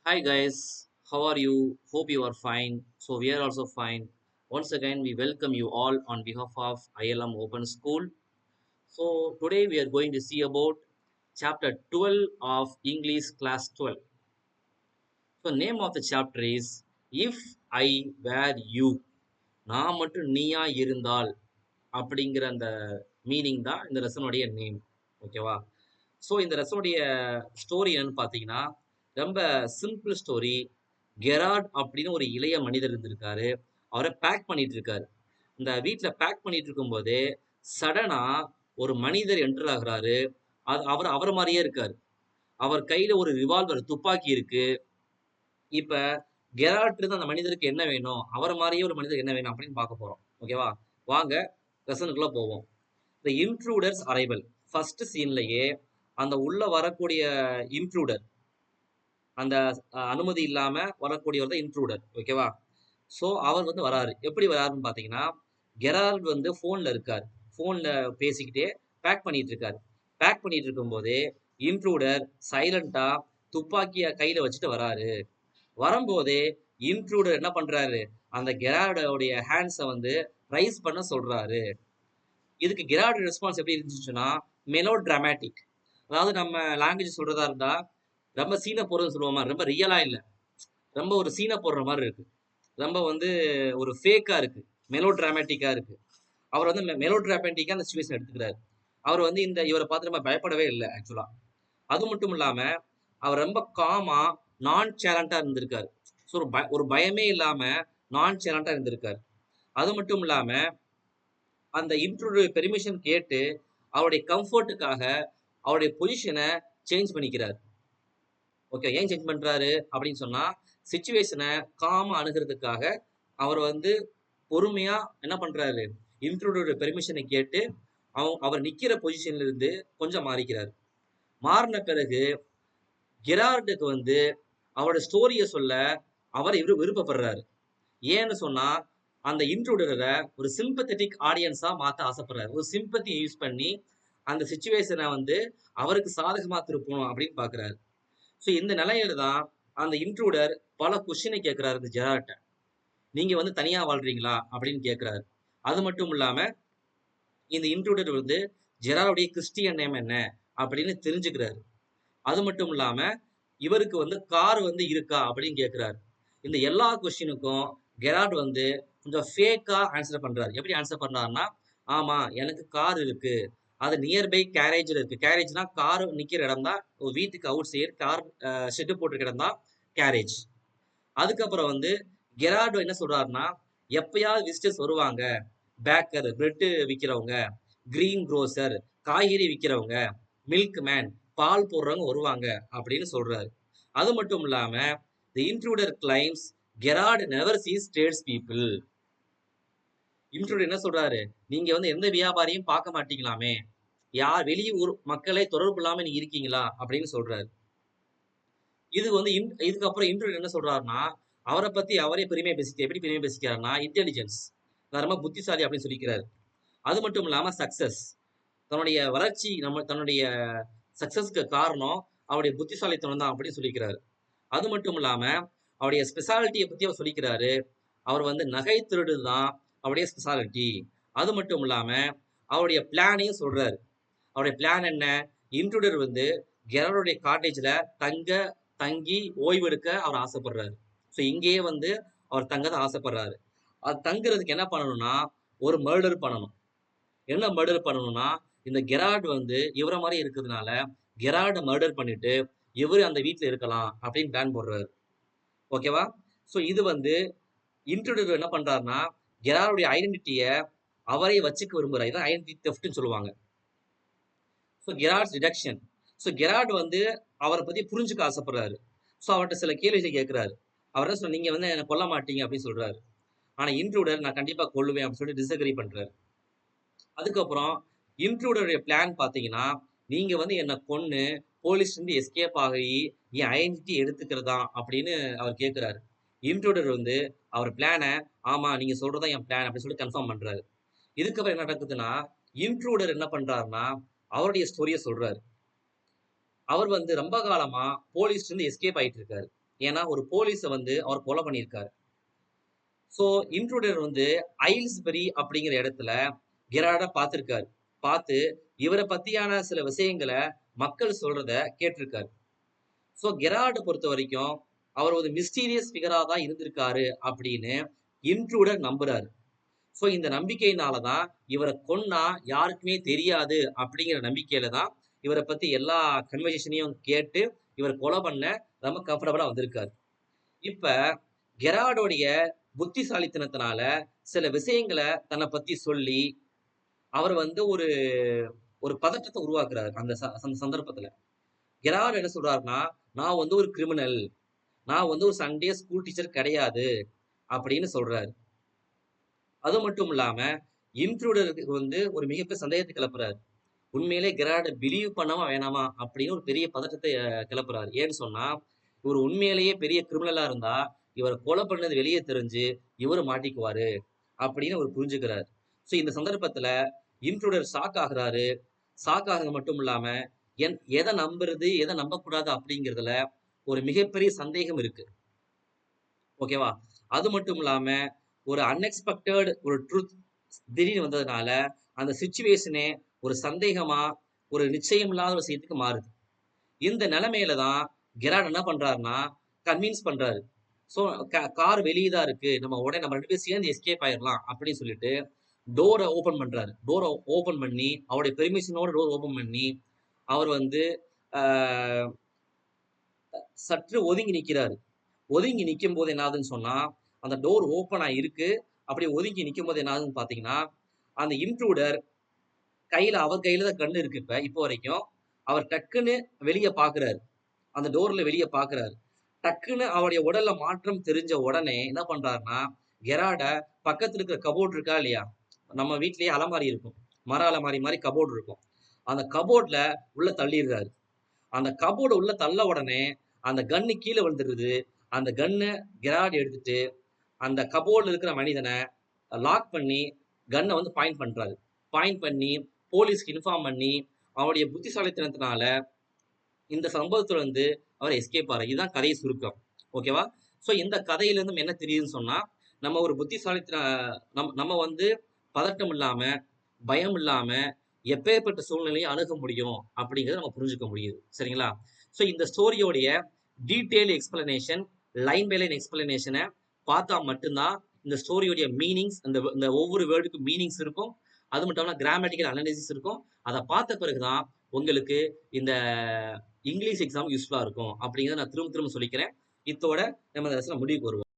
Hi guys, how are you? Hope you are fine. So we are also fine. Once again, we welcome you all on behalf of ILM Open School. So today we are going to see about chapter 12 of English class 12. So name of the chapter is If I Were You. நான் மட்டும் நீயா இருந்தால் அப்படிங்கிற அந்த meaning தான் இந்த லெசனுடைய name. ஓகேவா? So இந்த லெசனுடைய ஸ்டோரி என்னன்னு பார்த்தீங்கன்னா ரொம்ப சிம்பிள் ஸ்டோரி. கெரார்ட் அப்படின்னு ஒரு இளைய மனிதர் இருந்திருக்காரு. அவரை பேக் பண்ணிட்டு இருக்காரு. இந்த வீட்டில் பேக் பண்ணிட்டு இருக்கும்போது சடனா ஒரு மனிதர் என்டர் ஆகுறாரு. அவர் அவர் மாதிரியே இருக்காரு. அவர் கையில ஒரு ரிவால்வர் துப்பாக்கி இருக்கு. இப்ப கெரால்ட் இருந்து அந்த மனிதருக்கு என்ன வேணும், அவரை மாதிரியே ஒரு மனிதருக்கு என்ன வேணும் அப்படின்னு பார்க்க போறோம். ஓகேவா? வாங்க லெசனுக்குள்ள போவோம். த இன்ட்ரூடர்ஸ் அரைவல். ஃபர்ஸ்ட் சீன்லயே அந்த உள்ள வரக்கூடிய இன்ட்ரூடர், அந்த அனுமதி இல்லாம வரக்கூடியவர் தான் இன்ட்ரூடர். ஓகேவா? ஸோ அவர் வந்து வராரு. எப்படி வராருன்னு பார்த்தீங்கன்னா, கெரால்ட் வந்து ஃபோன்ல இருக்காரு. ஃபோன்ல பேசிக்கிட்டே பேக் பண்ணிட்டு இருக்காரு. பேக் பண்ணிட்டு இருக்கும்போதே இன்ட்ரூடர் சைலண்டா துப்பாக்கிய கையில வச்சுட்டு வராரு. வரும்போதே இன்ட்ரூடர் என்ன பண்றாரு, அந்த கெரார்டோடைய ஹேண்ட்ஸை வந்து ரைஸ் பண்ண சொல்றாரு. இதுக்கு கெரார்டு ரெஸ்பான்ஸ் எப்படி இருந்துச்சுன்னா மெலோ டிராமேட்டிக். அதாவது நம்ம லாங்குவேஜ் சொல்றதா இருந்தா ரொம்ப சீனை போடுறதுன்னு சொல்லுவோம் மாதிரி, ரொம்ப ரியலா இல்லை, ரொம்ப ஒரு சீனை போடுற மாதிரி இருக்கு, ரொம்ப வந்து ஒரு ஃபேக்கா இருக்கு, மெலோ டிராமேட்டிக்கா இருக்கு. அவர் வந்து மெலோ டிராமேட்டிக்கா அந்த சுச்சுவேஷன் எடுத்துக்கிறாரு. அவர் வந்து இவரை பார்த்து நம்ம பயப்படவே இல்லை ஆக்சுவலா. அது மட்டும் இல்லாம அவர் ரொம்ப காமா நான் சேலண்டா இருந்திருக்காரு. ஸோ ஒரு பயமே இல்லாம நான் சேலண்டா இருந்திருக்காரு. அது மட்டும் இல்லாம அந்த இன்ட்ரூடர் பெர்மிஷன் கேட்டு அவருடைய கம்ஃபர்ட்டுக்காக அவருடைய பொசிஷனை சேஞ்ச் பண்ணிக்கிறார். ஓகே, ஏன் சேஞ்ச் பண்றாரு அப்படின்னு சொன்னா சிச்சுவேஷனை காமா அணுகிறதுக்காக அவர் வந்து பொறுமையா என்ன பண்றாரு, இன்ட்ரூடரோட பெர்மிஷனை கேட்டு அவர் நிக்கிற பொசிஷன்ல இருந்து கொஞ்சம் மாறிக்கிறார். மாறின பிறகு கெரார்டுக்கு வந்து அவரோட ஸ்டோரியை சொல்ல அவர் விருப்பப்படுறாரு. ஏன்னு சொன்னா அந்த இன்ட்ரூடரை ஒரு சிம்பத்தட்டிக் ஆடியன்ஸா மாத்த ஆசைப்படுறாரு. ஒரு சிம்பத்தி யூஸ் பண்ணி அந்த சிச்சுவேஷனை வந்து அவருக்கு சாதகமா திருப்பணும் அப்படின்னு பாக்குறாரு. ஸோ இந்த நிலையில தான் அந்த இன்ட்ரூடர் பல கொஸ்டினை கேட்கிறாரு இந்த ஜெரார்ட்ட. நீங்க வந்து தனியா வாழ்றீங்களா அப்படின்னு கேட்கிறாரு. அது மட்டும் இல்லாம இந்த இன்ட்ரூடர் வந்து ஜெராருடைய கிறிஸ்டியன் நேம் என்ன அப்படின்னு தெரிஞ்சுக்கிறாரு. அது மட்டும் இல்லாம இவருக்கு வந்து கார் வந்து இருக்கா அப்படின்னு கேட்கிறாரு. இந்த எல்லா கொஸ்டினுக்கும் கெரார்ட் வந்து கொஞ்சம் ஃபேக்கா ஆன்சர் பண்றாரு. எப்படி ஆன்சர் பண்றாருன்னா, ஆமா எனக்கு கார் இருக்கு, அது நியர்பை கேரேஜ்ல இருக்கு. கேரேஜ்னா கார் நிக்கிற இடம் தான், ஒரு வீட்டுக்கு அவுட் சைடு கார் ஷெட்டு போட்டிருக்க இடம் தான் கேரேஜ். அதுக்கப்புறம் வந்து கெரார்டோ என்ன சொல்றாருன்னா, எப்பயாவது விசிட்டர்ஸ் வருவாங்க, பேக்கர் பிரெட் விற்கிறவங்க, கிரீன் குரோசர் காய்கறி விற்கிறவங்க, மில்க் மேன் பால் போடுறவங்க வருவாங்க அப்படின்னு சொல்றாரு. அது மட்டும் இல்லாம the intruder claims Gerard never sees trades people. Intruder என்ன சொல்றாரு, நீங்க வந்து எந்த வியாபாரியும் பார்க்க மாட்டீங்களாமே, யார் வெளியூர் மக்களே தொடர்பு இல்லாம நீங்க இருக்கீங்களா அப்படின்னு சொல்றாரு. இது வந்து இதுக்கப்புறம் இன்ட்ரூடர் என்ன சொல்றாருன்னா, அவரை பத்தி அவரே பெருமையா பேசிட்டு, எப்படி பெருமையா பேசிக்கிறாருன்னா இன்டெலிஜென்ஸ், நான் ரொம்ப புத்திசாலி அப்படின்னு சொல்லிக்கிறாரு. அது மட்டும் இல்லாம சக்சஸ், தன்னுடைய வளர்ச்சி தன்னுடைய சக்சஸ்க்கு காரணம் அவருடைய புத்திசாலித்தனம் தான் அப்படின்னு சொல்லிக்கிறாரு. அது மட்டும் இல்லாம அவருடைய ஸ்பெஷாலிட்டியை பத்தி அவர் சொல்லிக்கிறாரு. அவர் வந்து நகை திருடு தான் அவருடைய ஸ்பெஷாலிட்டி. அது மட்டும் இல்லாம அவருடைய பிளானையும் சொல்றாரு. அவருடைய பிளான் என்ன, இன்ட்ரூடர் வந்து கெரார்டுடைய காட்டேஜ்ல தங்கி ஓய்வெடுக்க அவர் ஆசைப்படுறாரு. ஸோ இங்கேயே வந்து அவர் தங்க தான் ஆசைப்படுறாரு. அது தங்குறதுக்கு என்ன பண்ணணும்னா ஒரு மர்டர் பண்ணணும். என்ன மர்டர் பண்ணணும்னா இந்த கெரார்ட் வந்து இவரை மாதிரி இருக்கிறதுனால கெரார்டை மர்டர் பண்ணிட்டு இவரு அந்த வீட்டில் இருக்கலாம் அப்படின்னு பிளான் போடுறாரு. ஓகேவா? ஸோ இது வந்து இன்ட்ரூடர் என்ன பண்றாருன்னா கெராருடைய ஐடென்டிட்டியை அவரே வச்சுக்க விரும்புறாரு. இதான் ஐடென்டிட்டி தெஃப்ட்னு சொல்லுவாங்க. So Gerard's deduction. So Gerard வந்து அவரை பத்தி புரிஞ்சுக்க ஆசைப்படுறாரு. ஸோ அவர்கிட்ட சில கேள்விகளை கேட்கிறாரு. அவர் என்ன சொல்ற, நீங்க வந்து என்ன கொல்ல மாட்டீங்க அப்படின்னு சொல்றாரு. ஆனா இன்ட்ரூடர் நான் கண்டிப்பா கொல்லுவேன் அப்படின்னு சொல்லி டிஸ்அக்ரி பண்றாரு. அதுக்கப்புறம் இன்ட்ரூடருடைய பிளான் பாத்தீங்கன்னா, நீங்க வந்து என்ன கொன்னு போலீஸ் இருந்து எஸ்கேப் ஆகி என் ஐடென்டிட்டி எடுத்துக்கிறதா அப்படின்னு அவர் கேட்கிறாரு. இன்ட்ரூடர் வந்து அவர் பிளான, ஆமா நீங்க சொல்றதா என் பிளான் அப்படின்னு சொல்லி கன்ஃபார்ம் பண்றாரு. இதுக்கப்புறம் என்ன நடக்குதுன்னா, இன்ட்ரூடர் என்ன பண்றாருன்னா அவருடைய ஸ்டோரியை சொல்றாரு. அவர் வந்து ரொம்ப காலமா போலீஸ் இருந்து எஸ்கேப் ஆயிட்டு இருக்காரு. ஏன்னா ஒரு போலீஸை வந்து அவர் கொலை பண்ணியிருக்காரு. ஸோ இன்ட்ரூடர் வந்து ஐல்ஸ்பரி அப்படிங்கிற இடத்துல கெரார்டை பார்த்திருக்காரு. பார்த்து இவரை பத்தியான சில விஷயங்களை மக்கள் சொல்றத கேட்டிருக்காரு. ஸோ கெரார்டை பொறுத்த வரைக்கும் அவர் ஒரு மிஸ்டீரியஸ் ஃபிகரா தான் இருந்திருக்காரு அப்படின்னு இன்ட்ரூடர் நம்புறாரு. ஸோ இந்த நம்பிக்கையினால தான் இவரை கொன்னா யாருக்குமே தெரியாது அப்படிங்கிற நம்பிக்கையில தான் இவரை பத்தி எல்லா கன்வர்சேஷனையும் கேட்டு இவர் கொலை பண்ண ரொம்ப கம்ஃபர்டபுளா வந்திருக்காரு. இப்ப கெரார்டோடைய புத்திசாலித்தனத்தினால சில விஷயங்களை தன்னை பத்தி சொல்லி அவர் வந்து ஒரு ஒரு பதற்றத்தை உருவாக்குறாரு. அந்த சந்தர்ப்பத்துல கெரார்டு என்ன சொல்றாருன்னா, நான் வந்து ஒரு கிரிமினல், நான் வந்து ஒரு சண்டே ஸ்கூல் டீச்சர் கிடையாது அப்படின்னு சொல்றாரு. அது மட்டும் இல்லாம இன்ட்ரூடருக்கு வந்து ஒரு மிகப்பெரிய சந்தேகத்தை கிளப்புறாரு. உண்மையிலே கெரார்ட பிலீவ் பண்ணவா வேணாமா அப்படின்னு ஒரு பெரிய பதட்டத்தை கிளப்புறாரு. ஏன்னு சொன்னா இவர் உண்மையிலேயே பெரிய கிரிமினலா இருந்தா இவரை கொலை பண்ணது வெளியே தெரிஞ்சு இவரு மாட்டிக்குவாரு அப்படின்னு அவர் புரிஞ்சுக்கிறார். ஸோ இந்த சந்தர்ப்பத்துல இன்ட்ரூடர் ஷாக் ஆகுறாரு. ஷாக் ஆகுறது மட்டும் இல்லாம எதை நம்புறது எதை நம்பக்கூடாது அப்படிங்கிறதுல ஒரு மிகப்பெரிய சந்தேகம் இருக்கு. ஓகேவா? அது மட்டும் இல்லாம ஒரு அன்எக்ஸ்பெக்டட் ஒரு ட்ரூத் திடீர்னு வந்ததுனால அந்த சிச்சுவேஷனே ஒரு சந்தேகமா ஒரு நிச்சயம் இல்லாத ஒரு விஷயத்துக்கு மாறுது. இந்த நிலைமையில தான் கெரார்ட் என்ன பண்றாருன்னா கன்வின்ஸ் பண்றாரு. ஸோ கார் வெளியே தான் இருக்கு, நம்ம உடனே நம்ம 2 பேரும் சேர்ந்து எஸ்கேப் ஆயிடலாம் அப்படின்னு சொல்லிட்டு டோரை ஓபன் பண்றாரு. டோரை ஓபன் பண்ணி அவருடைய பெர்மிஷனோட டோர் ஓபன் பண்ணி அவர் வந்து ஆஹ், சற்று ஒதுங்கி நிக்கிறாரு. ஒதுங்கி நிக்கும் போது என்ன ஆகுதுன்னு சொன்னா அந்த டோர் ஓப்பனா இருக்கு. அப்படியே ஒதுங்கி நிக்கும் போது என்ன ஆகுதுன்னு பாத்தீங்கன்னா அந்த இன்ட்ரூடர் அவர் கையில தான் கண்ணு இருக்கு. இப்போ வரைக்கும் அவர் டக்குன்னு வெளிய பாக்குறாரு. அந்த டோர்ல வெளிய பாக்குறாரு. டக்குன்னு அவருடைய உடல்ல மாற்றம் தெரிஞ்ச உடனே என்ன பண்றாருன்னா கெரார்ட பக்கத்துல இருக்கிற கபோர்ட் இருக்கா இல்லையா, நம்ம வீட்லயே அலமாரி இருக்கும், மர அலமாரி மாதிரி கபோர்ட் இருக்கும், அந்த கபோர்ட்ல உள்ள தள்ளிடுறாரு. அந்த கபோர்டு உள்ள தள்ள உடனே அந்த கன்னு கீழே விழுந்துருது. அந்த கன்னு கெரார்ட் எடுத்துட்டு அந்த கபோர்ட்ல இருக்கிற மனிதனை லாக் பண்ணி கன்னை வந்து பாயிண்ட் பண்றாரு. பாயிண்ட் பண்ணி போலீஸ்க்கு இன்ஃபார்ம் பண்ணி அவருடைய புத்திசாலித்தனத்தினால இந்த சம்பவத்துல வந்து அவர் எஸ்கேப் ஆறார். இதுதான் கதையை சுருக்கம். ஓகேவா? ஸோ இந்த கதையில இருந்து என்ன தெரியுதுன்னு சொன்னா நம்ம ஒரு புத்திசாலித்தன நம்ம வந்து பதட்டம் இல்லாம பயம் இல்லாம எப்பேற்பட்ட சூழ்நிலையை அணுக முடியும் அப்படிங்கிறத நம்ம புரிஞ்சுக்க முடியுது. சரிங்களா? ஸோ இந்த ஸ்டோரியோடைய detail explanation, line by line எக்ஸ்பிளனேஷனை பார்த்தா மட்டும்தான் இந்த ஸ்டோரியோடைய மீனிங்ஸ், இந்த ஒவ்வொரு வேர்டுக்கும் மீனிங்ஸ் இருக்கும். அது மட்டும் இல்லாமல் கிராமட்டிக்கல் அனாலிசிஸ் இருக்கும். அதை பார்த்த பிறகுதான் உங்களுக்கு இந்த இங்கிலீஷ் எக்ஸாம் யூஸ்ஃபுல்லா இருக்கும் அப்படிங்கிறத நான் திரும்ப திரும்ப சொல்லிக்கிறேன். இத்தோட நம்ம இந்த முடிவுக்கு வருவோம்.